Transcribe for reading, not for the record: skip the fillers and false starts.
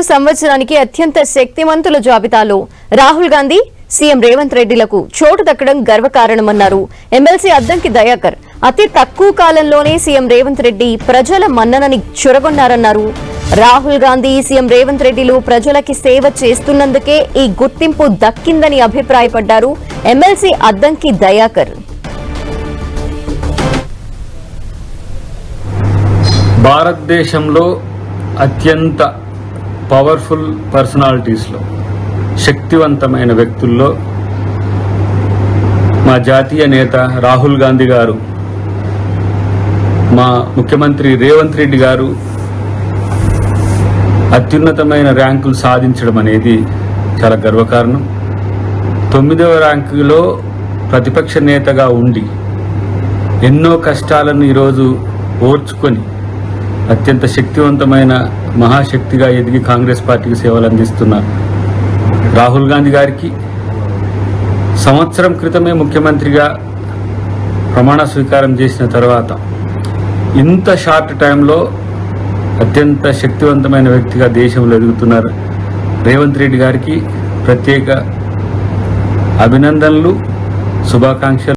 2025 సంవత్సరానికి అత్యంత శక్తిమంతుల జాబితాలో రాహుల్ గాంధీ, సీఎం రేవంత్ రెడ్డిలకు చోటు దక్కడం గర్వకారణమన్నారు ఎమ్మెల్సీ అద్దంకి దయాకర్. అతి తక్కువ కాలంలోనే సీఎం రేవంత్ రెడ్డి ప్రజల మన్ననని చురగొన్నారన్నారు. రాహుల్ గాంధీ, సీఎం రేవంత్ రెడ్డిలు ప్రజలకి సేవ చేస్తున్నందుకే ఈ గుర్తింపు దక్కిందని అభిప్రాయపడ్డారు ఎమ్మెల్సీ అద్దంకి దయాకర్. భారతదేశంలో అత్యంత పవర్ఫుల్ పర్సనాలిటీస్లో, శక్తివంతమైన వ్యక్తుల్లో మా జాతీయ నేత రాహుల్ గాంధీ గారు, మా ముఖ్యమంత్రి రేవంత్ రెడ్డి గారు అత్యున్నతమైన ర్యాంకులు సాధించడం అనేది చాలా గర్వకారణం. 9వ ర్యాంకులో ప్రతిపక్ష నేతగా ఉండి ఎన్నో కష్టాలను ఈరోజు ఓర్చుకొని అత్యంత శక్తివంతమైన మహాశక్తిగా ఎదిగి కాంగ్రెస్ పార్టీకి సేవలు అందిస్తున్న రాహుల్ గాంధీ గారికి సంవత్సరం క్రితమే ముఖ్యమంత్రిగా ప్రమాణ స్వీకారం చేసిన తర్వాత ఇంత షార్ట్ టైంలో అత్యంత శక్తివంతమైన వ్యక్తిగా దేశంలో ఎదుగుతున్నారు రేవంత్ రెడ్డి గారికి ప్రత్యేక అభినందనలు, శుభాకాంక్షలు.